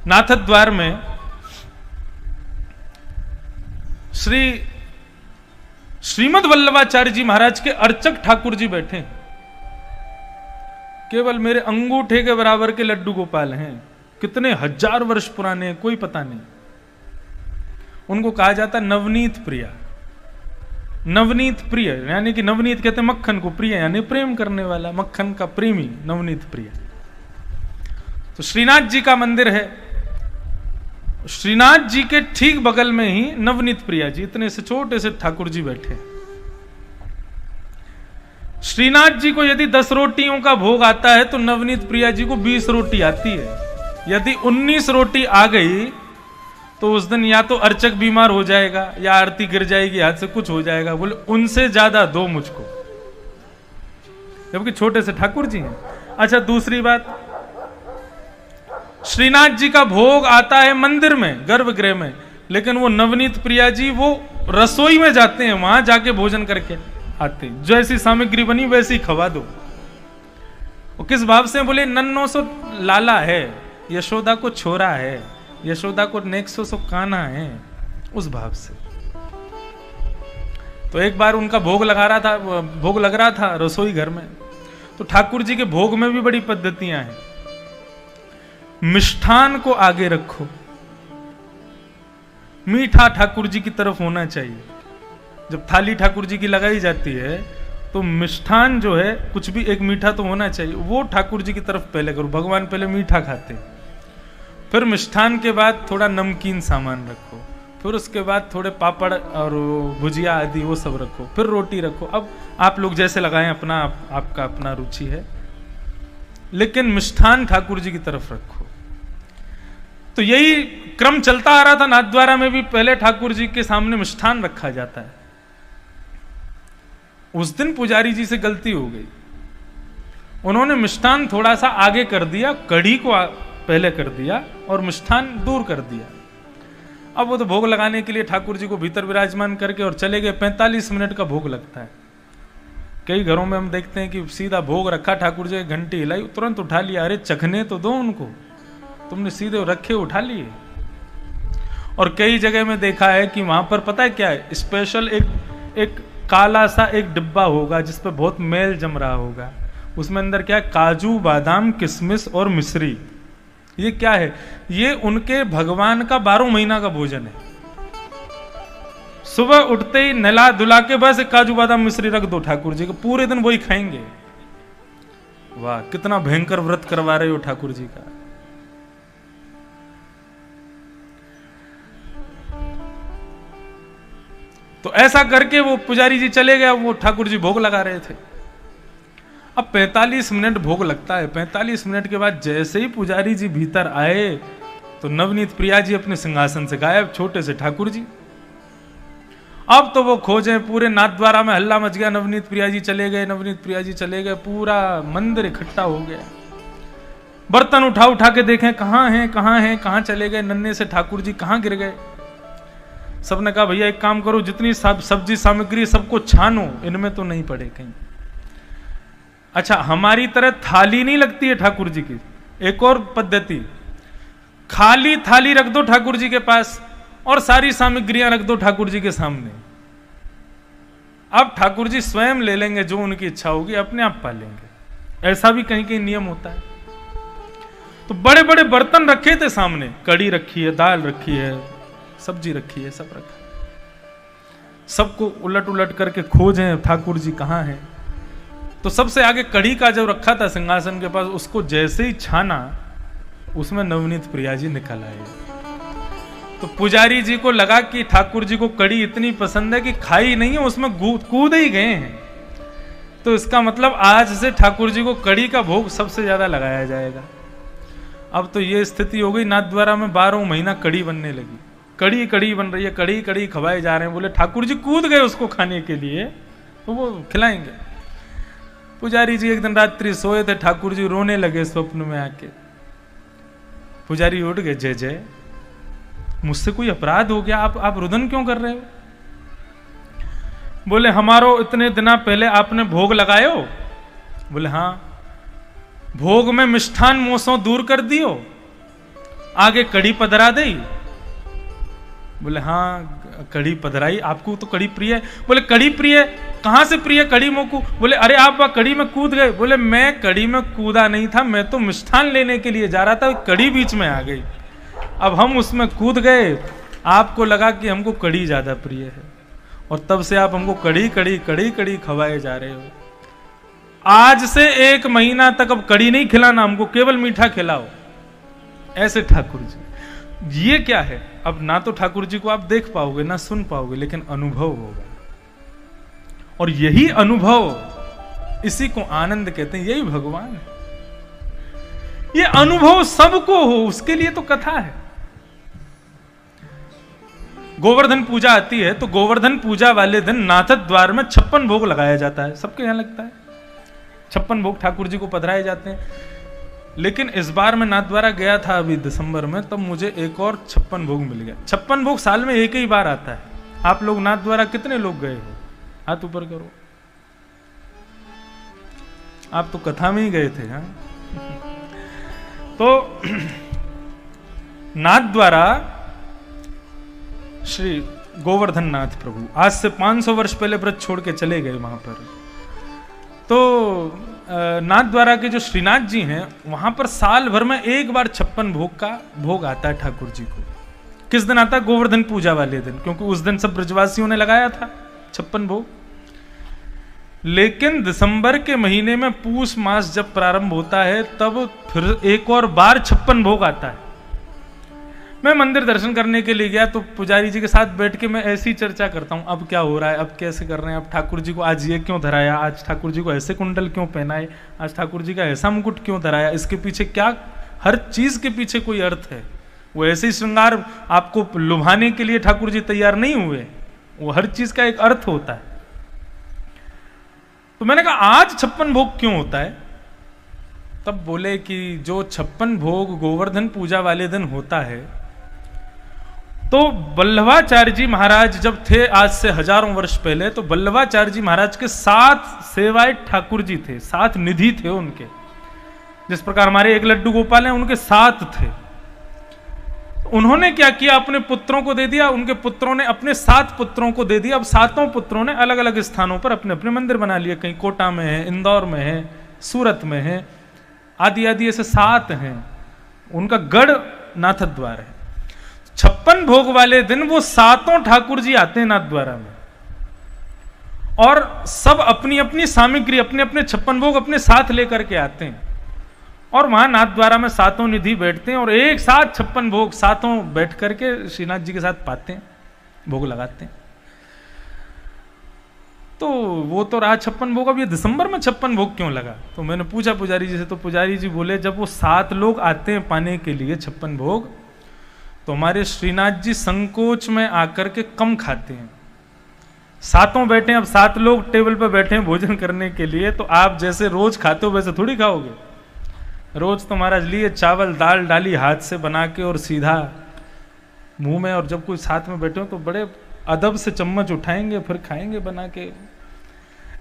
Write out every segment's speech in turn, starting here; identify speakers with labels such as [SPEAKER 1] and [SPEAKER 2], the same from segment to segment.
[SPEAKER 1] नाथद्वार में श्रीमद वल्लभाचार्य जी महाराज के अर्चक ठाकुर जी बैठे, केवल मेरे अंगूठे के बराबर के लड्डू गोपाल हैं, कितने हजार वर्ष पुराने कोई पता नहीं। उनको कहा जाता नवनीत प्रिया। नवनीत प्रिय यानी कि नवनीत कहते मक्खन को, प्रिय यानी प्रेम करने वाला, मक्खन का प्रेमी, नवनीत प्रिय। तो श्रीनाथ जी का मंदिर है, श्रीनाथ जी के ठीक बगल में ही नवनीत प्रिया जी, इतने से छोटे से ठाकुर जी बैठे। श्रीनाथ जी को यदि 10 रोटियों का भोग आता है तो नवनीत प्रिया जी को 20 रोटी आती है। यदि 19 रोटी आ गई तो उस दिन या तो अर्चक बीमार हो जाएगा या आरती गिर जाएगी, हाथ से कुछ हो जाएगा। बोले उनसे ज्यादा दो मुझको, जबकि छोटे से ठाकुर जी हैं। अच्छा, दूसरी बात, श्रीनाथ जी का भोग आता है मंदिर में, गर्भगृह में, लेकिन वो नवनीत प्रिया जी वो रसोई में जाते हैं, वहां जाके भोजन करके आते हैं। जैसी सामग्री बनी वैसी खवा दो। वो किस भाव से? बोले नन्नो सो लाला है, यशोदा को छोरा है, यशोदा को नेक्सो सो काना है, उस भाव से। तो एक बार उनका भोग लग रहा था रसोई घर में। तो ठाकुर जी के भोग में भी बड़ी पद्धतियां हैं। मिष्ठान को आगे रखो, मीठा ठाकुर जी की तरफ होना चाहिए। जब थाली ठाकुर जी की लगाई जाती है तो मिष्ठान जो है कुछ भी एक मीठा तो होना चाहिए, वो ठाकुर जी की तरफ पहले करो। भगवान पहले मीठा खाते हैं, फिर मिष्ठान के बाद थोड़ा नमकीन सामान रखो, फिर उसके बाद थोड़े पापड़ और भुजिया आदि वो सब रखो, फिर रोटी रखो। अब आप लोग जैसे लगाएं, आपका अपना रुचि है, लेकिन मिष्ठान ठाकुर जी की तरफ रखो। तो यही क्रम चलता आ रहा था नाथद्वारा में भी। पहले ठाकुर जी के सामने मिष्ठान रखा जाता है। उस दिन पुजारी जी से गलती हो गई, उन्होंने मिष्ठान थोड़ा सा आगे कर दिया, कढ़ी को पहले कर दिया और मिष्ठान दूर कर दिया। अब वो तो भोग लगाने के लिए ठाकुर जी को भीतर विराजमान करके और चले गए। 45 मिनट का भोग लगता है। कई घरों में हम देखते हैं कि सीधा भोग रखा, ठाकुर जी घंटी हिलाई, तुरंत उठा लिया। अरे चखने तो दो उनको, तुमने सीधे रखे उठा लिए। और कई जगह में देखा है कि वहां पर पता है क्या है, स्पेशल एक काला सा एक डिब्बा होगा जिस पे बहुत मेल जम रहा होगा। उसमें अंदर क्या है, काजू, बादाम, किशमिश और मिश्री। ये क्या है? ये उनके भगवान का 12 महीना का भोजन है। सुबह उठते ही नला धुला के बस काजू बादाम मिश्री रख दो ठाकुर जी को, पूरे दिन वही खाएंगे। वाह, कितना भयंकर व्रत करवा रहे हो ठाकुर जी का। तो ऐसा करके वो पुजारी जी चले गए, वो ठाकुर जी भोग लगा रहे थे। अब 45 मिनट भोग लगता है। 45 मिनट के बाद जैसे ही पुजारी जी भीतर आए तो नवनीत प्रिया जी अपने सिंहासन से गायब, छोटे से ठाकुर जी। अब तो वो खोजे, पूरे नाथद्वारा में हल्ला मच गया। नवनीत प्रिया जी चले गए, नवनीत प्रिया जी चले गए, पूरा मंदिर इकट्ठा हो गया। बर्तन उठा के देखें कहां हैं, कहां चले गए, नन्हे से ठाकुर जी कहां गिर गए। सबने कहा भैया एक काम करो, जितनी सब्जी सामग्री सबको छानो, इनमें तो नहीं पड़े कहीं। अच्छा, हमारी तरह थाली नहीं लगती है ठाकुर जी की। एक और पद्धति, खाली थाली रख दो ठाकुर जी के पास और सारी सामग्रियां रख दो ठाकुर जी के सामने। अब ठाकुर जी स्वयं ले लेंगे, जो उनकी इच्छा होगी अपने आप पालेंगे। ऐसा भी कहीं कहीं नियम होता है। तो बड़े बड़े बर्तन रखे थे सामने, कड़ी रखी है, दाल रखी है, सब्जी रखी है, सब रखा। सबको उलट उलट करके खोजे ठाकुर जी कहां हैं। तो सबसे आगे कढ़ी का जो रखा था सिंहासन के पास, उसको जैसे ही छाना उसमें नवनीत प्रिया जी निकल आए। तो पुजारी जी को लगा कि ठाकुर जी को कढ़ी इतनी पसंद है कि खाई नहीं है, उसमें कूद ही गए हैं। तो इसका मतलब आज से ठाकुर जी को कढ़ी का भोग सबसे ज्यादा लगाया जाएगा। अब तो ये स्थिति हो गई, नाथद्वारा में 12 महीना कढ़ी बनने लगी। कढ़ी बन रही है, कढ़ी खवाए जा रहे हैं। बोले ठाकुर जी कूद गए उसको खाने के लिए, तो वो खिलाएंगे। पुजारी जी एक दिन रात्रि सोए थे, ठाकुर जी रोने लगे स्वप्न में आके। पुजारी उठ गए, जय जय, मुझसे कोई अपराध हो गया, आप रुदन क्यों कर रहे हो? बोले हमारो इतने दिन पहले आपने भोग लगायो। बोले हाँ। भोग में मिष्ठान मोसों दूर कर दियो। आगे कड़ी पधरा दे। बोले हाँ कड़ी पधराई, आपको तो कड़ी प्रिय है। बोले कड़ी प्रिय, कहां से प्रिय कड़ी मोकू? बोले अरे आप वह कड़ी में कूद गए। बोले मैं कड़ी में कूदा नहीं था, मैं तो मिष्ठान लेने के लिए जा रहा था, कड़ी बीच में आ गई, अब हम उसमें कूद गए, आपको लगा कि हमको कड़ी ज्यादा प्रिय है, और तब से आप हमको कड़ी कड़ी कड़ी कड़ी खवाए जा रहे हो। आज से 1 महीना तक अब कड़ी नहीं खिलाना हमको, केवल मीठा खिलाओ। ऐसे ठाकुर जी। ये क्या है? अब ना तो ठाकुर जी को आप देख पाओगे ना सुन पाओगे, लेकिन अनुभव होगा, और यही अनुभव, इसी को आनंद कहते हैं, यही भगवान है। ये अनुभव सबको हो, उसके लिए तो कथा है। गोवर्धन पूजा आती है तो गोवर्धन पूजा वाले दिन नाथ द्वार में 56 भोग लगाया जाता है। सबके यहां लगता है 56 भोग ठाकुर जी को पधराए जाते हैं। लेकिन इस बार मैं नाथद्वारा गया था अभी दिसंबर में, तब मुझे एक और 56 भोग मिल गया। 56 भोग साल में एक ही बार आता है। आप लोग नाथद्वारा कितने लोग गए हो? हाथ ऊपर करो। आप तो कथा में ही गए थे। हाँ तो नाथद्वारा श्री गोवर्धन नाथ प्रभु आज से 500 वर्ष पहले व्रत छोड़ के चले गए वहां पर। तो नाथद्वारा के जो श्रीनाथ जी हैं वहां पर साल भर में एक बार 56 भोग का भोग आता है ठाकुर जी को। किस दिन आता है? गोवर्धन पूजा वाले दिन, क्योंकि उस दिन सब ब्रजवासियों ने लगाया था 56 भोग। लेकिन दिसंबर के महीने में पूष मास जब प्रारंभ होता है तब फिर एक और बार 56 भोग आता है। मैं मंदिर दर्शन करने के लिए गया तो पुजारी जी के साथ बैठ के मैं ऐसी चर्चा करता हूँ, अब क्या हो रहा है, अब कैसे कर रहे हैं, अब ठाकुर जी को आज ये क्यों धराया, आज ठाकुर जी को ऐसे कुंडल क्यों पहनाए, आज ठाकुर जी का ऐसा मुकुट क्यों धराया, इसके पीछे क्या, हर चीज के पीछे कोई अर्थ है। वो ऐसे ही श्रृंगार आपको लुभाने के लिए ठाकुर जी तैयार नहीं हुए, वो हर चीज का एक अर्थ होता है। तो मैंने कहा आज 56 भोग क्यों होता है? तब बोले कि जो 56 भोग गोवर्धन पूजा वाले दिन होता है, तो वल्लभाचार्य जी महाराज जब थे आज से हजारों वर्ष पहले, तो वल्लभाचार्य जी महाराज के 7 सेवायत ठाकुर जी थे, 7 निधि थे उनके। जिस प्रकार हमारे एक लड्डू गोपाल हैं, उनके 7 थे। उन्होंने क्या किया, अपने पुत्रों को दे दिया, उनके पुत्रों ने अपने 7 पुत्रों को दे दिया। अब 7 पुत्रों ने अलग अलग स्थानों पर अपने अपने मंदिर बना लिए, कहीं कोटा में है, इंदौर में है, सूरत में है, आदि आदि ऐसे 7 हैं। उनका गढ़ नाथद्वार है। 56 भोग वाले दिन वो 7 ठाकुर जी आते हैं नाथद्वारा में, और सब अपनी अपनी सामग्री, अपने अपने 56 भोग अपने साथ लेकर के आते हैं, और वहां नाथद्वारा में 7 निधि बैठते हैं, और एक साथ 56 भोग 7 बैठ करके श्रीनाथ जी के साथ पाते हैं, भोग लगाते हैं। तो वो तो रहा 56 भोग। अब ये दिसंबर में 56 भोग क्यों लगा? तो मैंने पूछा पुजारी जी से, तो पुजारी जी बोले जब वो 7 लोग आते हैं पाने के लिए 56 भोग, तो हमारे श्रीनाथ जी संकोच में आकर के कम खाते हैं। 7 बैठे हैं, अब 7 लोग टेबल पर बैठे हैं भोजन करने के लिए, तो आप जैसे रोज खाते हो वैसे थोड़ी खाओगे। रोज तो महाराज लिए चावल दाल डाली हाथ से बना के और सीधा मुंह में, और जब कोई साथ में बैठे हो तो बड़े अदब से चम्मच उठाएंगे फिर खाएंगे बना के।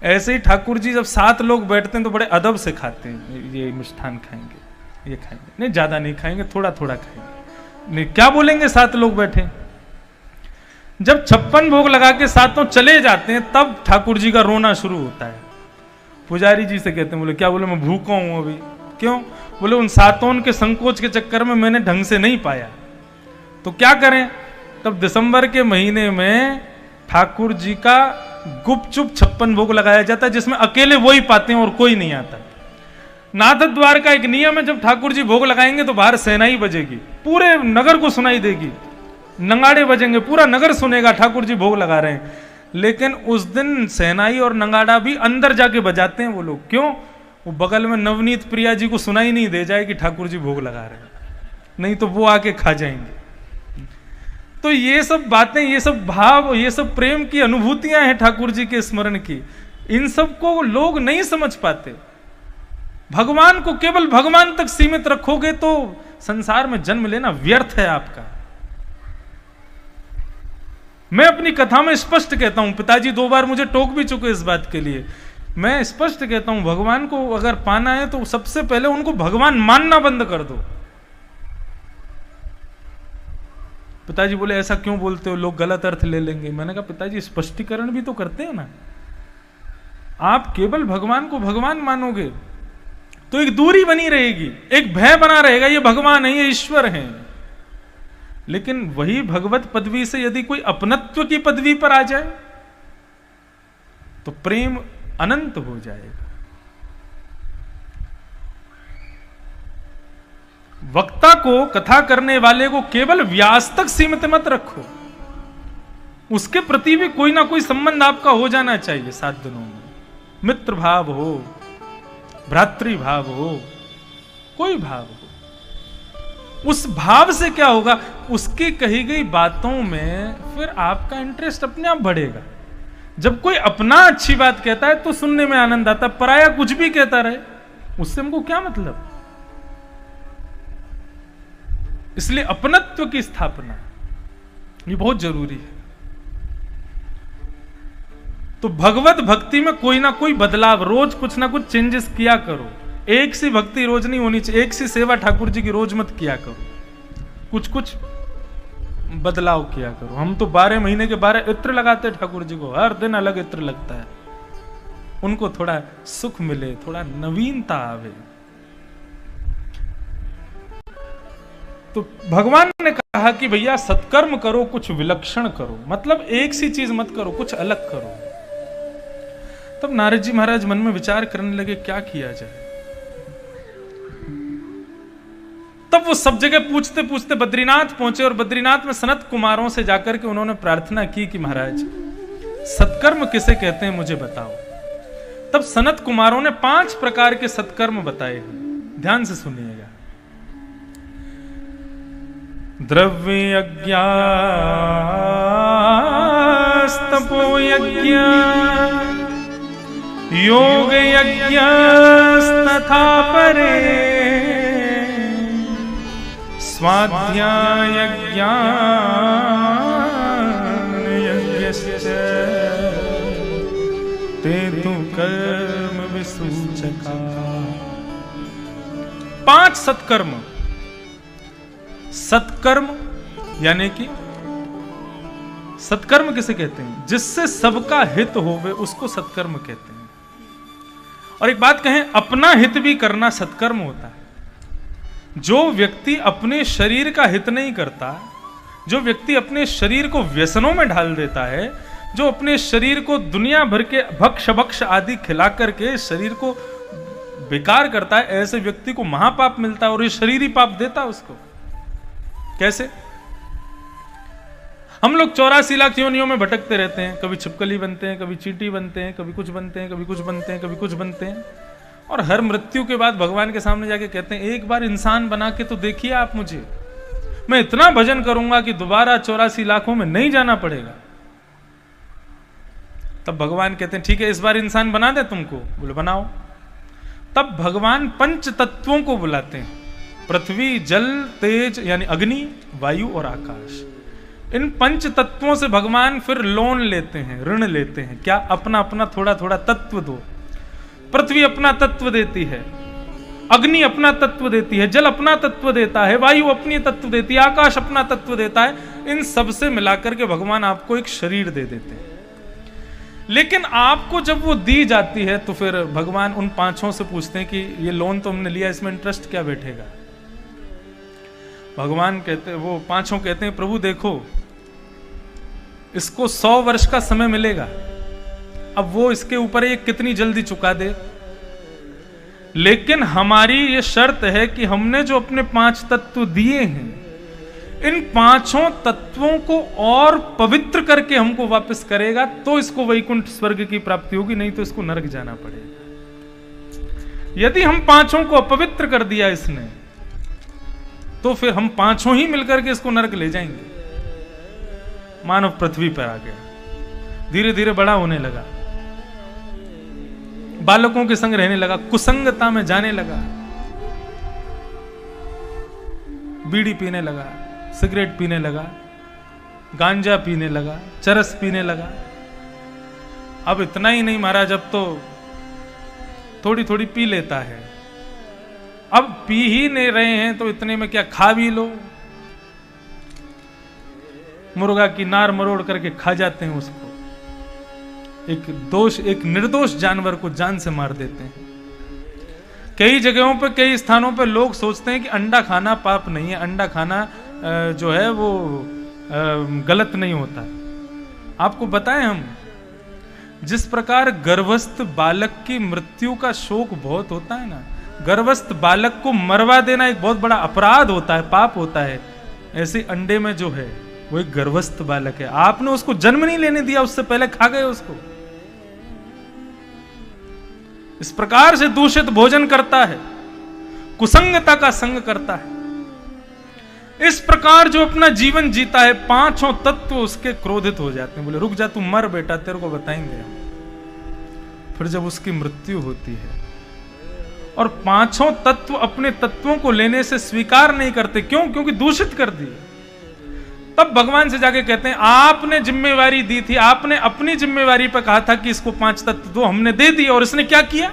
[SPEAKER 1] ऐसे ही ठाकुर जी जब 7 लोग बैठते हैं तो बड़े अदब से खाते हैं। ये मिष्ठान खाएंगे, ये खाएंगे, नहीं ज्यादा नहीं खाएंगे, थोड़ा थोड़ा खाएंगे। नहीं क्या बोलेंगे 7 लोग बैठे। जब 56 भोग लगा के 7 चले जाते हैं तब ठाकुर जी का रोना शुरू होता है। पुजारी जी से कहते हैं, बोले क्या? बोले मैं भूखा हूं अभी। क्यों? बोले उन 7 के संकोच के चक्कर में मैंने ढंग से नहीं पाया। तो क्या करें? तब दिसंबर के महीने में ठाकुर जी का गुपचुप 56 भोग लगाया जाता है, जिसमें अकेले वो ही पाते हैं और कोई नहीं आता। नाथद्वार का एक नियम है, जब ठाकुर जी भोग लगाएंगे तो बाहर सेनाई बजेगी, पूरे नगर को सुनाई देगी, नगाड़े बजेंगे, पूरा नगर सुनेगा ठाकुर जी भोग लगा रहे हैं। लेकिन उस दिन सेनाई और नगाड़ा भी अंदर जाके बजाते हैं वो लोग। क्यों? वो बगल में नवनीत प्रिया जी को सुनाई नहीं दे जाए कि ठाकुर जी भोग लगा रहे हैं, नहीं तो वो आके खा जाएंगे। तो ये सब बातें, ये सब भाव, ये सब प्रेम की अनुभूतियां हैं ठाकुर जी के स्मरण की। इन सब को लोग नहीं समझ पाते। भगवान को केवल भगवान तक सीमित रखोगे तो संसार में जन्म लेना व्यर्थ है आपका। मैं अपनी कथा में स्पष्ट कहता हूं, पिताजी 2 बार मुझे टोक भी चुके इस बात के लिए। मैं स्पष्ट कहता हूं, भगवान को अगर पाना है तो सबसे पहले उनको भगवान मानना बंद कर दो। पिताजी बोले ऐसा क्यों बोलते हो, लोग गलत अर्थ ले लेंगे। मैंने कहा पिताजी स्पष्टीकरण भी तो करते हो ना। आप केवल भगवान को भगवान मानोगे तो एक दूरी बनी रहेगी, एक भय बना रहेगा, ये भगवान है, ये ईश्वर है। लेकिन वही भगवत पदवी से यदि कोई अपनत्व की पदवी पर आ जाए तो प्रेम अनंत हो जाएगा। वक्ता को, कथा करने वाले को केवल व्यास तक सीमित मत रखो, उसके प्रति भी कोई ना कोई संबंध आपका हो जाना चाहिए। 7 दिनों में मित्र भाव हो, भ्रातृ भाव हो, कोई भाव हो, उस भाव से क्या होगा, उसकी कही गई बातों में फिर आपका इंटरेस्ट अपने आप बढ़ेगा। जब कोई अपना अच्छी बात कहता है तो सुनने में आनंद आता, पराया कुछ भी कहता रहे उससे हमको क्या मतलब। इसलिए अपनत्व की स्थापना ये बहुत जरूरी है। तो भगवत भक्ति में कोई ना कोई बदलाव, रोज कुछ ना कुछ चेंजेस किया करो। एक सी भक्ति रोज नहीं होनी चाहिए, एक सी सेवा ठाकुर जी की रोज मत किया करो, कुछ कुछ बदलाव किया करो। हम तो 12 महीने के 12 इत्र लगाते ठाकुर जी को, हर दिन अलग इत्र लगता है। उनको थोड़ा सुख मिले, थोड़ा नवीनता आवे। तो भगवान ने कहा कि भैया सत्कर्म करो, कुछ विलक्षण करो, मतलब एक सी चीज मत करो, कुछ अलग करो। तब नारद जी महाराज मन में विचार करने लगे क्या किया जाए। तब वो सब जगह पूछते पूछते बद्रीनाथ पहुंचे और बद्रीनाथ में सनत कुमारों से जाकर के उन्होंने प्रार्थना की कि महाराज सत्कर्म किसे कहते हैं मुझे बताओ। तब सनत कुमारों ने 5 प्रकार के सत्कर्म बताए हैं, ध्यान से सुनिएगा। द्रव्य यज्ञ, तपो यज्ञ, योग यज्ञ तथा परे, स्वाध्याय यज्ञान यज्ञश्च ते तु कर्म विसूचका। 5 सत्कर्म। सत्कर्म यानी कि सत्कर्म किसे कहते हैं, जिससे सबका हित होवे उसको सत्कर्म कहते हैं। और एक बात कहें, अपना हित भी करना सत्कर्म होता है। जो व्यक्ति अपने शरीर का हित नहीं करता, जो व्यक्ति अपने शरीर को व्यसनों में ढाल देता है, जो अपने शरीर को दुनिया भर के भक्ष भक्ष आदि खिला करके शरीर को बेकार करता है, ऐसे व्यक्ति को महापाप मिलता है और ये शरीर ही पाप देता है उसको। कैसे? हम लोग 84 लाख योनियों में भटकते रहते हैं, कभी छिपकली बनते हैं, कभी चींटी बनते हैं, कभी कुछ बनते हैं, कभी कुछ बनते हैं, कभी कुछ बनते हैं, और हर मृत्यु के बाद भगवान के सामने जाके कहते हैं एक बार इंसान बना के तो देखिए आप मुझे, मैं इतना भजन करूंगा कि दोबारा 84 लाखों में नहीं जाना पड़ेगा। तब भगवान कहते हैं ठीक है इस बार इंसान बना दे तुमको, बोले बनाओ। तब भगवान 5 तत्वों को बुलाते हैं, पृथ्वी, जल, तेज यानी अग्नि, वायु और आकाश। इन 5 तत्वों से भगवान फिर लोन लेते हैं, ऋण लेते हैं। क्या? अपना अपना थोड़ा थोड़ा तत्व दो। पृथ्वी अपना तत्व देती है, अग्नि अपना तत्व देती है, जल अपना तत्व देता है, वायु अपनी तत्व देती है, आकाश अपना तत्व देता है। इन सब से मिलाकर के भगवान आपको एक शरीर दे देते हैं। लेकिन आपको जब वो दी जाती है तो फिर भगवान उन 5 से पूछते हैं कि ये लोन तो हमने लिया, इसमें इंटरेस्ट क्या बैठेगा? भगवान कहते, वो 5 कहते हैं प्रभु देखो इसको 100 वर्ष का समय मिलेगा, अब वो इसके ऊपर ये कितनी जल्दी चुका दे, लेकिन हमारी ये शर्त है कि हमने जो अपने 5 तत्व दिए हैं, इन 5 तत्वों को और पवित्र करके हमको वापस करेगा तो इसको वैकुंठ स्वर्ग की प्राप्ति होगी, नहीं तो इसको नरक जाना पड़ेगा। यदि हम 5 को अपवित्र कर दिया इसने, तो फिर हम 5 ही मिलकर के इसको नरक ले जाएंगे। मानव पृथ्वी पर आ गया, धीरे धीरे बड़ा होने लगा, बालकों के संग रहने लगा, कुसंगता में जाने लगा, बीड़ी पीने लगा, सिगरेट पीने लगा, गांजा पीने लगा, चरस पीने लगा। अब इतना ही नहीं महाराज, अब तो थोड़ी थोड़ी पी लेता है। अब पी ही नहीं रहे हैं तो इतने में क्या खा भी लो। मुर्गा की नार मरोड़ करके खा जाते हैं उसको। एक निर्दोष जानवर को जान से मार देते हैं। कई जगहों पर, कई स्थानों पर लोग सोचते हैं कि अंडा खाना पाप नहीं है, अंडा खाना जो है वो गलत नहीं होता है। आपको बताएं हम, जिस प्रकार गर्भस्थ बालक की मृत्यु का शोक बहुत होता है ना, गर्भस्थ बालक को मरवा देना एक बहुत बड़ा अपराध होता है, पाप होता है, ऐसे अंडे में जो है वो एक गर्भस्थ बालक है। आपने उसको जन्म नहीं लेने दिया, उससे पहले खा गए उसको। इस प्रकार से दूषित भोजन करता है, कुसंगता का संग करता है। इस प्रकार जो अपना जीवन जीता है, पांचों तत्व उसके क्रोधित हो जाते हैं, बोले रुक जा, तू मर बेटा, तेरे को बताएंगे हम। फिर जब उसकी मृत्यु होती है और पांचों तत्व अपने तत्वों को लेने से स्वीकार नहीं करते, क्यों? क्योंकि दूषित कर दिए। तब भगवान से जाके कहते हैं, आपने जिम्मेवारी दी थी, आपने अपनी जिम्मेवारी पर कहा था कि इसको पांच तत्व दो, हमने दे दिया, और इसने क्या किया?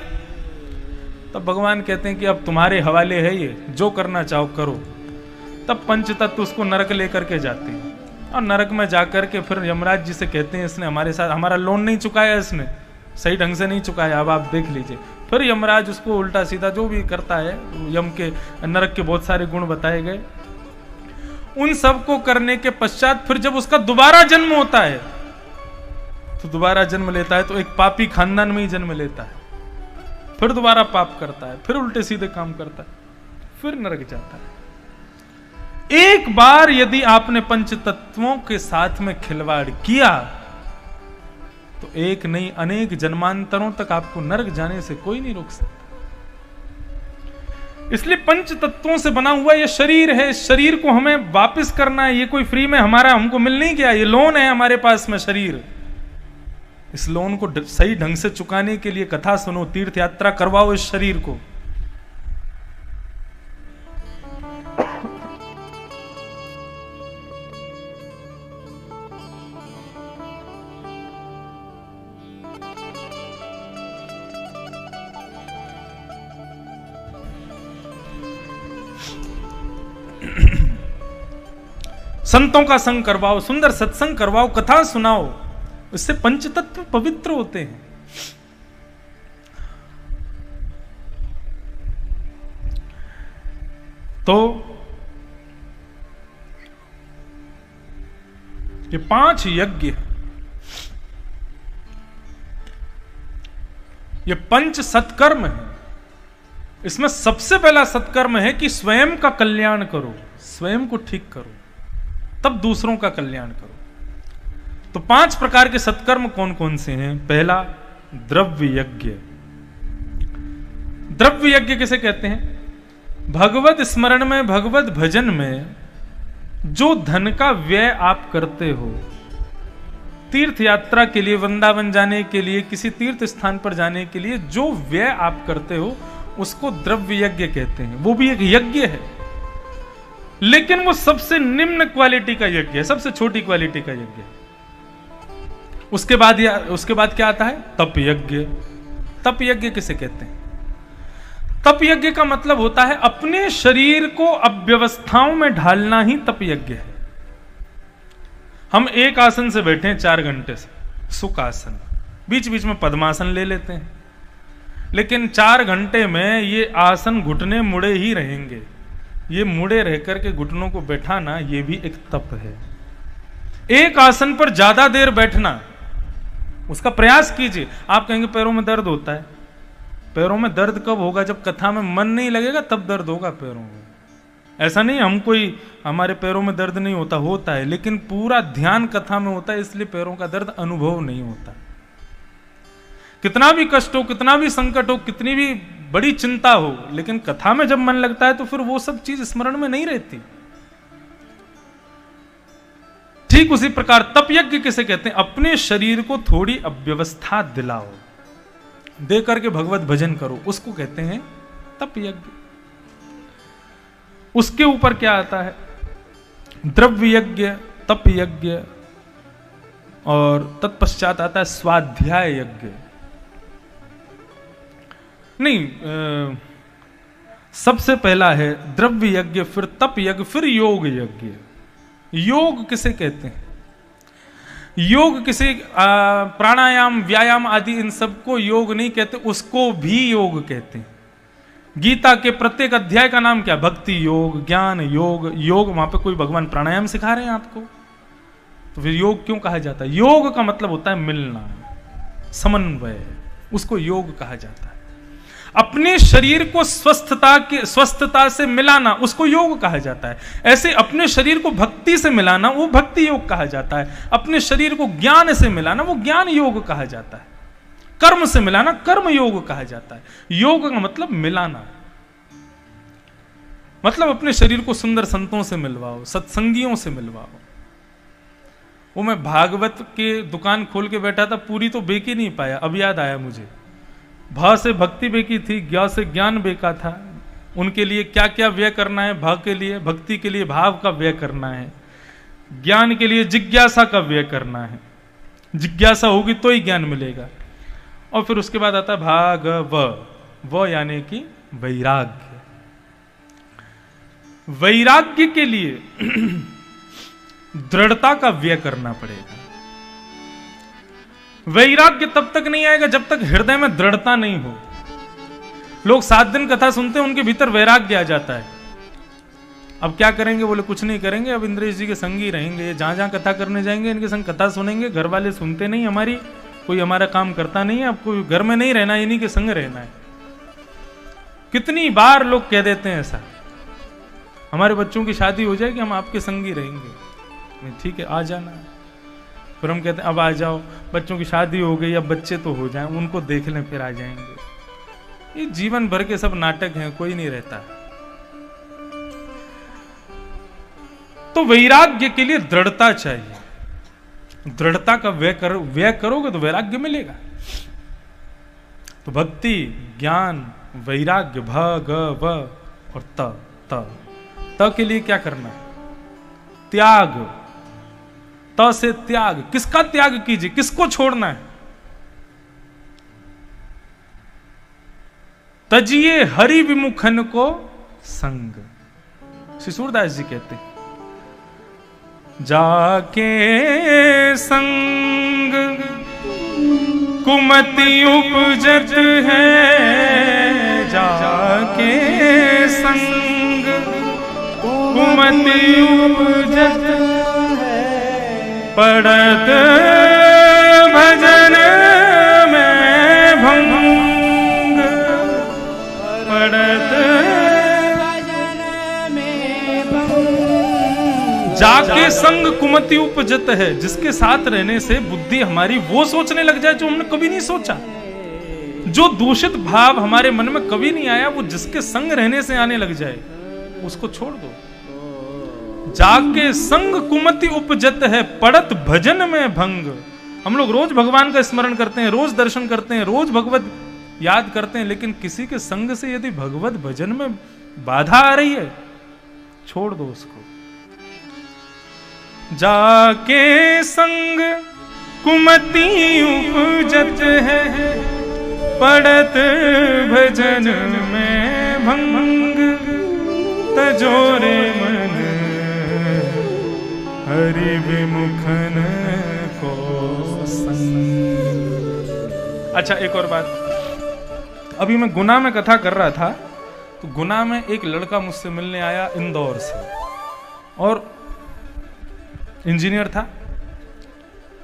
[SPEAKER 1] तब भगवान कहते हैं कि अब तुम्हारे हवाले है ये, जो करना चाहो करो। तब पंच तत्व उसको नरक लेकर के जाते हैं, और नरक में जाकर के फिर यमराज जी से कहते हैं, इसने हमारे साथ हमारा लोन नहीं चुकाया, इसने सही ढंग से नहीं चुकाया, अब आप देख लीजिए। फिर यमराज उसको उल्टा सीधा जो भी करता है, यम के नरक के बहुत सारे गुण बताए गए। उन सब को करने के पश्चात फिर जब उसका दोबारा जन्म होता है, तो दोबारा जन्म लेता है तो एक पापी खानदान में ही जन्म लेता है, फिर दोबारा पाप करता है, फिर उल्टे सीधे काम करता है, फिर नरक जाता है। एक बार यदि आपने पंच तत्वों के साथ में खिलवाड़ किया तो एक नहीं अनेक जन्मांतरों तक आपको नरक जाने से कोई नहीं रोक सकता। इसलिए पंच तत्वों से बना हुआ ये शरीर है, शरीर को हमें वापस करना है, ये कोई फ्री में हमारा हमको मिल नहीं गया, ये लोन है हमारे पास में शरीर। इस लोन को सही ढंग से चुकाने के लिए कथा सुनो, तीर्थ यात्रा करवाओ इस शरीर को। संतों का संग करवाओ, सुंदर सत्संग करवाओ, कथा सुनाओ, इससे पंचतत्व पवित्र होते हैं। तो ये 5 यज्ञ, ये पंच सत्कर्म है। इसमें सबसे पहला सत्कर्म है कि स्वयं का कल्याण करो, स्वयं को ठीक करो, तब दूसरों का कल्याण करो। तो 5 प्रकार के सत्कर्म कौन कौन से हैं? पहला, द्रव्य यज्ञ। द्रव्य यज्ञ किसे कहते हैं? भगवत स्मरण में, भगवत भजन में जो धन का व्यय आप करते हो, तीर्थ यात्रा के लिए, वृंदावन जाने के लिए, किसी तीर्थ स्थान पर जाने के लिए जो व्यय आप करते हो, उसको द्रव्य यज्ञ कहते हैं। वो भी एक यज्ञ है, लेकिन वो सबसे निम्न क्वालिटी का यज्ञ है, सबसे छोटी क्वालिटी का यज्ञ है। उसके बाद क्या आता है? तप यज्ञ। तप यज्ञ किसे कहते हैं? तप यज्ञ का मतलब होता है अपने शरीर को अव्यवस्थाओं में ढालना ही तप यज्ञ है। हम एक आसन से बैठे हैं 4 घंटे से, सुख आसन, बीच बीच में पद्मासन ले लेते हैं, लेकिन 4 घंटे में ये आसन घुटने मुड़े ही रहेंगे। ये मुड़े रह करके घुटनों को बैठाना, ये भी एक तप है। एक आसन पर ज्यादा देर बैठना, उसका प्रयास कीजिए। आप कहेंगे पैरों में दर्द होता है। पैरों में दर्द कब होगा? जब कथा में मन नहीं लगेगा, तब दर्द होगा पैरों में। ऐसा नहीं हमारे पैरों में दर्द नहीं होता, होता है, लेकिन पूरा ध्यान कथा में होता है, इसलिए पैरों का दर्द अनुभव नहीं होता। कितना भी कष्ट हो, कितना भी संकट हो, कितनी भी बड़ी चिंता हो, लेकिन कथा में जब मन लगता है तो फिर वो सब चीज स्मरण में नहीं रहती। ठीक उसी प्रकार तप यज्ञ किसे कहते हैं? अपने शरीर को थोड़ी अव्यवस्था दिलाओ, दे करके भगवत भजन करो, उसको कहते हैं तप यज्ञ। उसके ऊपर क्या आता है? द्रव्य यज्ञ, तप यज्ञ, और तत्पश्चात आता है स्वाध्याय यज्ञ। नहीं, सबसे पहला है द्रव्य यज्ञ, फिर तप यज्ञ, फिर योग यज्ञ। योग किसे कहते हैं? योग किसी प्राणायाम व्यायाम आदि इन सबको योग नहीं कहते, उसको भी योग कहते हैं। गीता के प्रत्येक अध्याय का नाम क्या? भक्ति योग, ज्ञान योग। योग वहां पे कोई भगवान प्राणायाम सिखा रहे हैं आपको, तो फिर योग क्यों कहा जाता है? योग का मतलब होता है मिलना, समन्वय, उसको योग कहा जाता है। अपने शरीर को स्वस्थता से मिलाना, उसको योग कहा जाता है। ऐसे अपने शरीर को भक्ति से मिलाना, वो भक्ति योग कहा जाता है। अपने शरीर को ज्ञान से मिलाना, वो ज्ञान योग कहा जाता है। कर्म से मिलाना, कर्म योग कहा जाता है। योग का मतलब मिलाना, मतलब अपने शरीर को सुंदर संतों से मिलवाओ, सत्संगियों से मिलवाओ। वो मैं भागवत के दुकान खोल के बैठा था, पूरी तो बेक ही नहीं पाया। अब याद आया मुझे, भा से भक्ति बेकी थी, ज्ञा से ज्ञान बेका था। उनके लिए क्या क्या व्यय करना है? भा के लिए, भक्ति के लिए भाव का व्यय करना है, ज्ञान के लिए जिज्ञासा का व्यय करना है। जिज्ञासा होगी तो ही ज्ञान मिलेगा। और फिर उसके बाद आता भाग व यानी कि वैराग्य। वैराग्य के लिए दृढ़ता का व्यय करना पड़ेगा। वैराग्य तब तक नहीं आएगा जब तक हृदय में दृढ़ता नहीं हो। लोग 7 दिन कथा सुनते हैं, उनके भीतर वैराग्य आ जाता है। अब क्या करेंगे? बोले कुछ नहीं करेंगे, अब इंद्रेश जी के संग ही रहेंगे। जहां जहां कथा करने जाएंगे इनके संग कथा सुनेंगे। घर वाले सुनते नहीं हमारी, कोई हमारा काम करता नहीं है, अब कोई घर में नहीं रहना, इन्हीं के संग रहना है। कितनी बार लोग कह देते हैं ऐसा, हमारे बच्चों की शादी हो जाएगी, हम आपके संग ही रहेंगे। ठीक है, आ जाना। फिर हम कहते हैं अब आ जाओ, बच्चों की शादी हो गई, अब बच्चे तो हो जाएं, उनको देख लें फिर आ जाएंगे। ये जीवन भर के सब नाटक हैं, कोई नहीं रहता। तो वैराग्य के लिए दृढ़ता चाहिए। दृढ़ता का व्यय करोगे तो वैराग्य मिलेगा। तो भक्ति, ज्ञान, वैराग्य, भ ग व और त के लिए क्या करना है? त्याग। त से त्याग। किसका त्याग कीजिए? किसको छोड़ना है? तजिए हरि विमुखन को संग। श्री सूरदास जी कहते हैं, जाके संग कुमति उपजत है, जाके संग कुमति उपजत पड़त भजन में भंग, पड़त भजन में भंग। जाके संग कुमति उपजत है, जिसके साथ रहने से बुद्धि हमारी वो सोचने लग जाए जो हमने कभी नहीं सोचा। जो दूषित भाव हमारे मन में कभी नहीं आया, वो जिसके संग रहने से आने लग जाए, उसको छोड़ दो। जाके संग कुमति उपजत है, पड़त भजन में भंग। हम लोग रोज भगवान का स्मरण करते हैं, रोज दर्शन करते हैं, रोज भगवत याद करते हैं, लेकिन किसी के संग से यदि भगवत भजन में बाधा आ रही है, छोड़ दो उसको। जाके संग कुमति उपजत है, पड़त भजन में भंग। तजोरे मन हरि विमुखन को संग। अच्छा, एक और बात। अभी मैं गुना में कथा कर रहा था, तो गुना में एक लड़का मुझसे मिलने आया इंदौर से, और इंजीनियर था,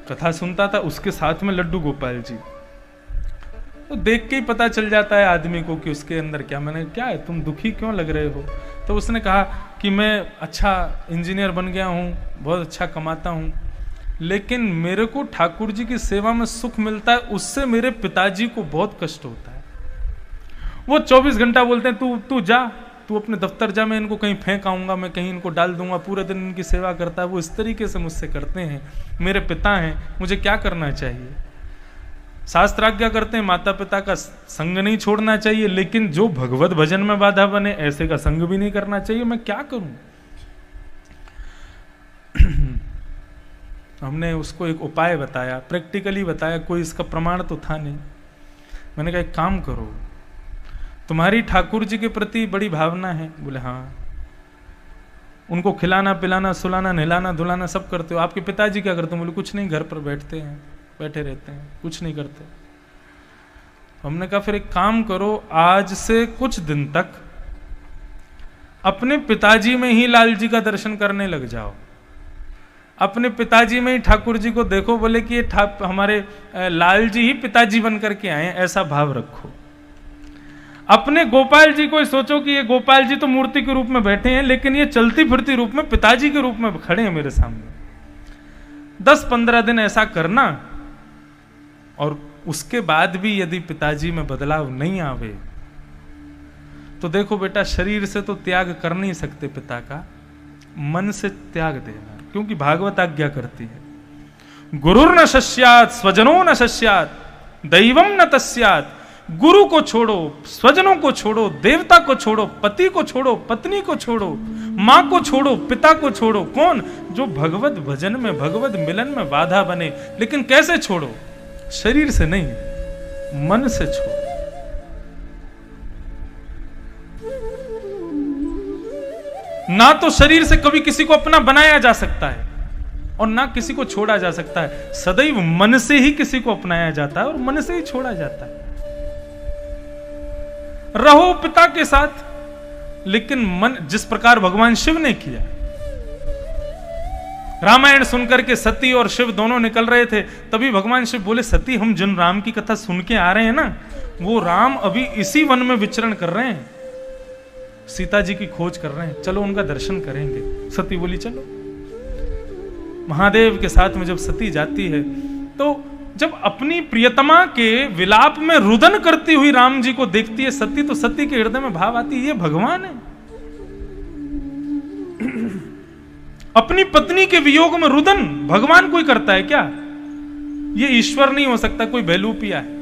[SPEAKER 1] कथा सुनता था। उसके साथ में लड्डू गोपाल जी। तो देख के ही पता चल जाता है आदमी को कि उसके अंदर क्या। मैंने, क्या है, तुम दुखी क्यों लग रहे हो? तो उसने कहा कि मैं अच्छा इंजीनियर बन गया हूँ, बहुत अच्छा कमाता हूँ, लेकिन मेरे को ठाकुर जी की सेवा में सुख मिलता है, उससे मेरे पिताजी को बहुत कष्ट होता है। वो 24 घंटा बोलते हैं, तू जा, तू अपने दफ्तर जा, मैं इनको कहीं फेंक आऊंगा, मैं कहीं इनको डाल दूंगा, पूरे दिन इनकी सेवा करता है। वो इस तरीके से मुझसे करते हैं, मेरे पिता हैं, मुझे क्या करना चाहिए? शास्त्राज्ञा करते हैं माता पिता का संग नहीं छोड़ना चाहिए, लेकिन जो भगवत भजन में बाधा बने ऐसे का संग भी नहीं करना चाहिए। मैं क्या करूं? हमने उसको एक उपाय बताया, प्रैक्टिकली बताया, कोई इसका प्रमाण तो था नहीं। मैंने कहा एक काम करो, तुम्हारी ठाकुर जी के प्रति बड़ी भावना है? बोले हाँ। उनको खिलाना पिलाना सुलाना नहलाना धुलाना सब करते हो। आपके पिताजी क्या करते हैं? बोले कुछ नहीं, घर पर बैठते हैं, बैठे रहते हैं, कुछ नहीं करते। हमने कहा फिर एक काम करो, आज से कुछ दिन तक अपने पिताजी में ही लाल जी का दर्शन करने लग जाओ। अपने पिताजी में ही ठाकुर जी को देखो, बोले कि ये हमारे लाल जी ही पिताजी बन करके आए, ऐसा भाव रखो। अपने गोपाल जी को सोचो कि ये गोपाल जी तो मूर्ति के रूप में बैठे हैं, लेकिन ये चलती फिरती रूप में पिताजी के रूप में खड़े हैं मेरे सामने। 10-15 दिन ऐसा करना, और उसके बाद भी यदि पिताजी में बदलाव नहीं आवे तो देखो बेटा, शरीर से तो त्याग कर नहीं सकते पिता का, मन से त्याग देना, क्योंकि भागवत आज्ञा करती है गुरुर न शस्यात् स्वजनो न शस्यात् दैवम न तस्यात्। गुरु को छोड़ो, स्वजनों को छोड़ो, देवता को छोड़ो, पति को छोड़ो, पत्नी को छोड़ो, मां को छोड़ो, पिता को छोड़ो। कौन? जो भगवत भजन में भगवत मिलन में बाधा बने। लेकिन कैसे छोड़ो? शरीर से नहीं, मन से छोड़ो। ना तो शरीर से कभी किसी को अपना बनाया जा सकता है और ना किसी को छोड़ा जा सकता है। सदैव मन से ही किसी को अपनाया जाता है और मन से ही छोड़ा जाता है। रहो पिता के साथ, लेकिन मन, जिस प्रकार भगवान शिव ने किया। रामायण सुनकर के सती और शिव दोनों निकल रहे थे, तभी भगवान शिव बोले, सती हम जिन राम की कथा सुन के आ रहे हैं ना, वो राम अभी इसी वन में विचरण कर रहे हैं, सीता जी की खोज कर रहे हैं, चलो उनका दर्शन करेंगे। सती बोली चलो। महादेव के साथ में जब सती जाती है, तो जब अपनी प्रियतमा के विलाप में रुदन करती हुई राम जी को देखती है सती, तो सती के हृदय में भाव आती है, ये भगवान है। अपनी पत्नी के वियोग में रुदन भगवान कोई करता है क्या? ये ईश्वर नहीं हो सकता, कोई बेलूपिया है।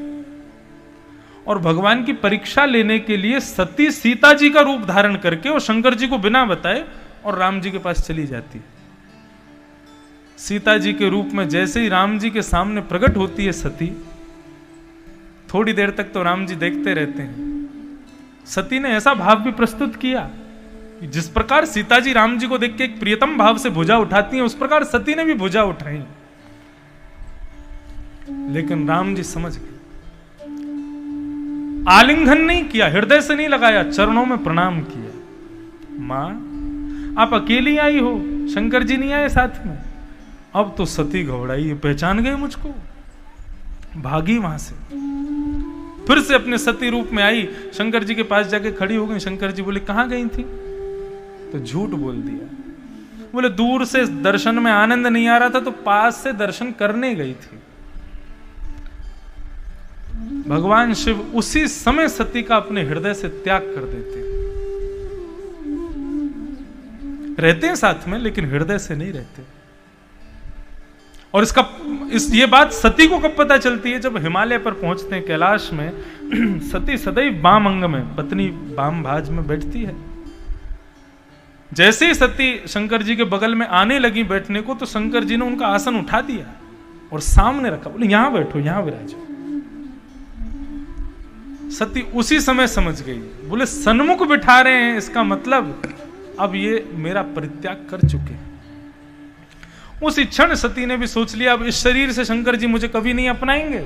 [SPEAKER 1] और भगवान की परीक्षा लेने के लिए सती सीता जी का रूप धारण करके और शंकर जी को बिना बताए और राम जी के पास चली जाती है। सीता जी के रूप में जैसे ही राम जी के सामने प्रकट होती है सती, थोड़ी देर तक तो राम जी देखते रहते हैं। सती ने ऐसा भाव भी प्रस्तुत किया, जिस प्रकार सीता जी राम जी को देख के एक प्रियतम भाव से भुजा उठाती हैं, उस प्रकार सती ने भी भुजा उठाई। लेकिन राम जी समझ गए, आलिंगन नहीं किया, हृदय से नहीं लगाया, चरणों में प्रणाम किया। मां आप अकेली आई हो, शंकर जी नहीं आए साथ में। अब तो सती घबराई, पहचान गए मुझको, भागी वहां से, फिर से अपने सती रूप में आई, शंकर जी के पास जाके खड़ी हो गई। शंकर जी बोले कहां गई थी? तो झूठ बोल दिया। बोले दूर से दर्शन में आनंद नहीं आ रहा था, तो पास से दर्शन करने गई थी। भगवान शिव उसी समय सती का अपने हृदय से त्याग कर देते, रहते हैं साथ में लेकिन हृदय से नहीं रहते। और ये बात सती को कब पता चलती है? जब हिमालय पर पहुंचते हैं, कैलाश में सती सदैव वाम अंग में, पत्नी वाम भाज में बैठती है। जैसे ही सती शंकर जी के बगल में आने लगी बैठने को, तो शंकर जी ने उनका आसन उठा दिया और सामने रखा, बोले यहां बैठो, यहां विराजो। सती उसी समय समझ गई, बोले सन्मुख बिठा रहे हैं, इसका मतलब अब ये मेरा परित्याग कर चुके हैं। उसी क्षण सती ने भी सोच लिया, अब इस शरीर से शंकर जी मुझे कभी नहीं अपनाएंगे।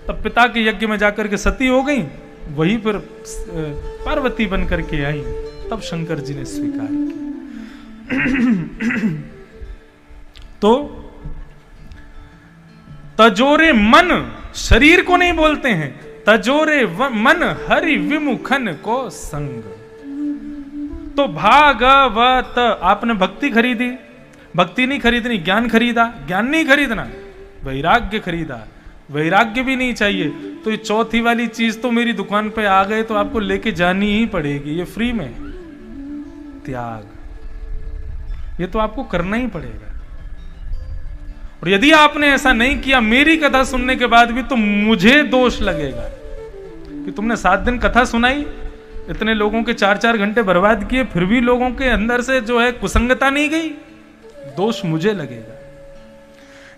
[SPEAKER 1] तब पिता के यज्ञ में जाकर के सती हो गई, वही फिर पार्वती बन करके आई। तब शंकर जी ने स्वीकार किया। तो तजोरे मन, शरीर को नहीं बोलते हैं, तजोरे मन हरि विमुखन को संग। तो भागवत, आपने भक्ति खरीदी, भक्ति नहीं खरीदनी, ज्ञान खरीदा, ज्ञान नहीं खरीदना, वैराग्य खरीदा, वैराग्य भी नहीं चाहिए, तो ये चौथी वाली चीज तो मेरी दुकान पे आ गए तो आपको लेके जानी ही पड़ेगी, ये फ्री में। त्याग, ये तो आपको करना ही पड़ेगा। और यदि आपने ऐसा नहीं किया, मेरी कथा सुनने के बाद भी, तो मुझे दोष लगेगा कि तुमने 7 दिन कथा सुनाई, इतने लोगों के 4-4 घंटे बर्बाद किए, फिर भी लोगों के अंदर से जो है कुसंगता नहीं गई, दोष मुझे लगेगा।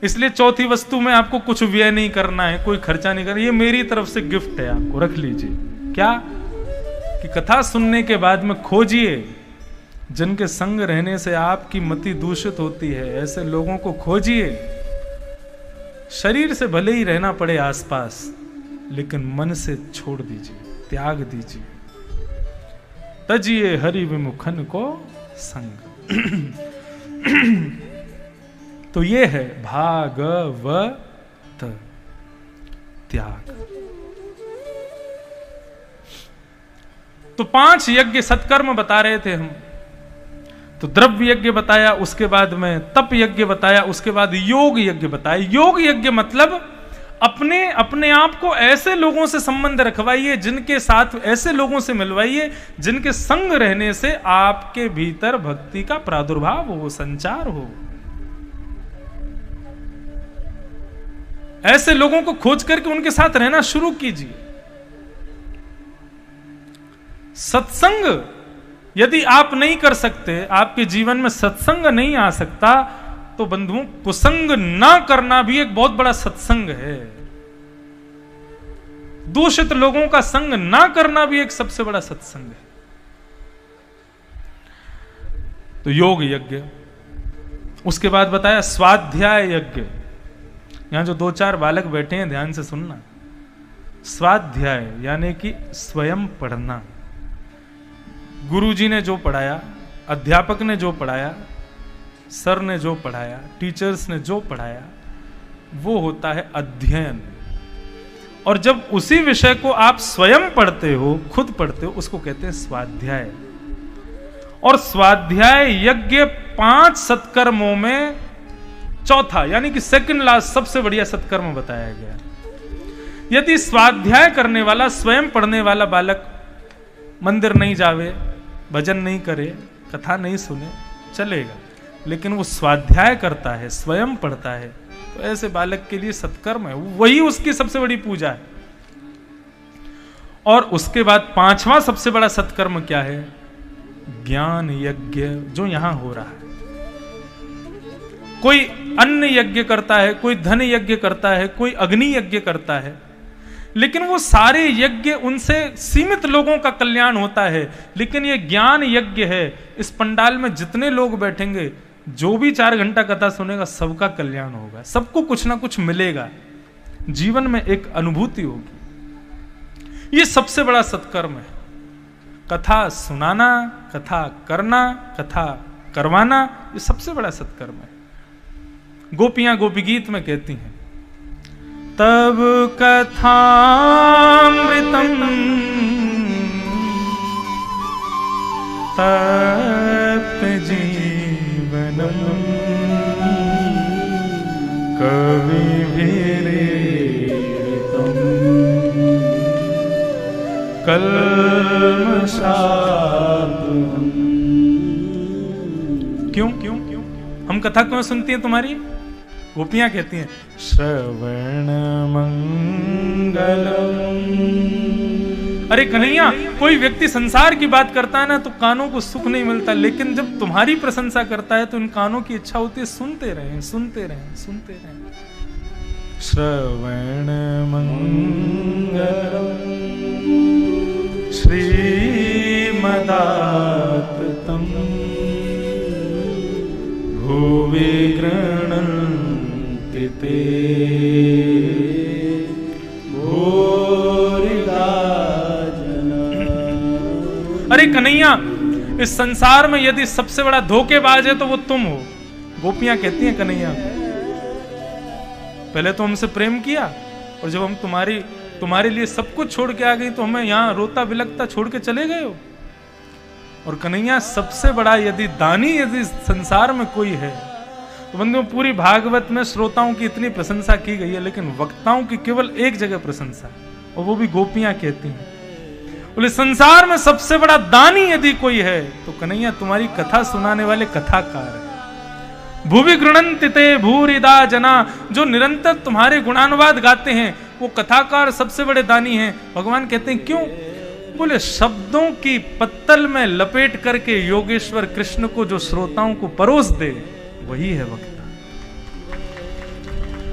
[SPEAKER 1] इसलिए चौथी वस्तु में आपको कुछ व्यय नहीं करना है, कोई खर्चा नहीं करना, ये मेरी तरफ से गिफ्ट है, आपको रख लीजिए। क्या? कि कथा सुनने के बाद में खोजिए जिनके संग रहने से आपकी मति दूषित होती है, ऐसे लोगों को खोजिए। शरीर से भले ही रहना पड़े आसपास, लेकिन मन से छोड़ दीजिए, त्याग दीजिए। तजिए हरि विमुखन को संग। तो ये है भागवत त्याग। तो 5 यज्ञ सत्कर्म बता रहे थे हम। तो द्रव्य यज्ञ बताया, उसके बाद में तप यज्ञ बताया, उसके बाद योग यज्ञ बताया। योग यज्ञ मतलब अपने आप को ऐसे लोगों से संबंध रखवाइए, जिनके साथ ऐसे लोगों से मिलवाइए जिनके संग रहने से आपके भीतर भक्ति का प्रादुर्भाव हो, संचार हो। ऐसे लोगों को खोज करके उनके साथ रहना शुरू कीजिए। सत्संग यदि आप नहीं कर सकते, आपके जीवन में सत्संग नहीं आ सकता, तो बंधुओं कुसंग ना करना भी एक बहुत बड़ा सत्संग है। दूषित लोगों का संग ना करना भी एक सबसे बड़ा सत्संग है। तो योग यज्ञ, उसके बाद बताया स्वाध्याय यज्ञ। यहां जो 2-4 बालक बैठे हैं, ध्यान से सुनना। स्वाध्याय यानी कि स्वयं पढ़ना। गुरुजी ने जो पढ़ाया, अध्यापक ने जो पढ़ाया, सर ने जो पढ़ाया, टीचर्स ने जो पढ़ाया, वो होता है अध्ययन। और जब उसी विषय को आप स्वयं पढ़ते हो, खुद पढ़ते हो, उसको कहते हैं स्वाध्याय। और स्वाध्याय यज्ञ 5 सत्कर्मों में चौथा, यानी कि सेकंड लास्ट सबसे बढ़िया सत्कर्म बताया गया। यदि स्वाध्याय करने वाला, स्वयं पढ़ने वाला बालक मंदिर नहीं जावे, भजन नहीं करे, कथा नहीं सुने, चलेगा, लेकिन वो स्वाध्याय करता है, स्वयं पढ़ता है, तो ऐसे बालक के लिए सत्कर्म है, वही उसकी सबसे बड़ी पूजा है। और उसके बाद 5वां सबसे बड़ा सत्कर्म क्या है? ज्ञान यज्ञ, जो यहां हो रहा है। कोई अन्न यज्ञ करता है, कोई धन यज्ञ करता है, कोई अग्नि यज्ञ करता है, लेकिन वो सारे यज्ञ, उनसे सीमित लोगों का कल्याण होता है। लेकिन ये ज्ञान यज्ञ है, इस पंडाल में जितने लोग बैठेंगे, जो भी 4 घंटा कथा सुनेगा, सबका कल्याण होगा, सबको कुछ ना कुछ मिलेगा, जीवन में एक अनुभूति होगी। ये सबसे बड़ा सत्कर्म है। कथा सुनाना, कथा करना, कथा करवाना, ये सबसे बड़ा सत्कर्म है। गोपियां गोपी गीत में कहती हैं, तब कथामृतम तप्त जीवनम कविभिरीडितम कल्मषापहम्। क्यों हम कथा क्यों सुनती हैं तुम्हारी? गोपियां कहती हैं श्रवण मंगलम। अरे कन्हैया, कोई व्यक्ति संसार की बात करता है ना, तो कानों को सुख नहीं मिलता, लेकिन जब तुम्हारी प्रशंसा करता है तो इन कानों की इच्छा होती है सुनते रहें, सुनते रहें, सुनते रहें। श्रवण मंगलम श्रीमदाततं भुवि गृह्णन्ति ते भूरिदा जना। अरे कन्हैया, इस संसार में यदि सबसे बड़ा धोखेबाज है तो वो तुम हो। गोपियां कहती हैं कन्हैया, पहले तो हमसे प्रेम किया, और जब हम तुम्हारे लिए सब कुछ छोड़ के आ गई तो हमें यहाँ रोता बिलखता छोड़ के चले गए हो। और कन्हैया, सबसे बड़ा यदि दानी यदि संसार में कोई है तो बंधुओं, पूरी भागवत में श्रोताओं की इतनी प्रशंसा की गई है, लेकिन वक्ताओं की केवल एक जगह प्रशंसा, और वो भी गोपियां कहती हैं। बोले संसार में सबसे बड़ा दानी यदि कोई है तो कन्हैया तुम्हारी कथा सुनाने वाले कथाकार है। भुवि गृह्णन्ति ते भूरिदा जना, जो निरंतर तुम्हारे गुणानुवाद गाते हैं, वो कथाकार सबसे बड़े दानी हैं। भगवान कहते हैं क्यों? बोले शब्दों की पत्तल में लपेट करके योगेश्वर कृष्ण को जो श्रोताओं को परोस दे, वही है वक्ता।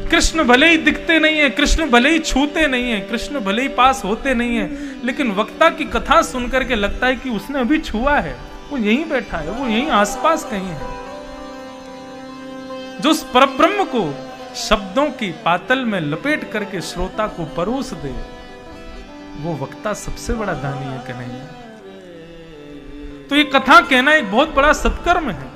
[SPEAKER 1] कृष्ण भले ही दिखते नहीं है, कृष्ण भले ही छूते नहीं है, कृष्ण भले ही पास होते नहीं है, लेकिन वक्ता की कथा सुनकर के लगता है कि उसने अभी छुआ है, वो यहीं बैठा है, वो यहीं आसपास कहीं है। जो उस परब्रह्म को शब्दों की पातल में लपेट करके श्रोता को परोस दे, वो वक्ता सबसे बड़ा दानी है कन्हैया। तो ये कथा कहना एक बहुत बड़ा सत्कर्म है।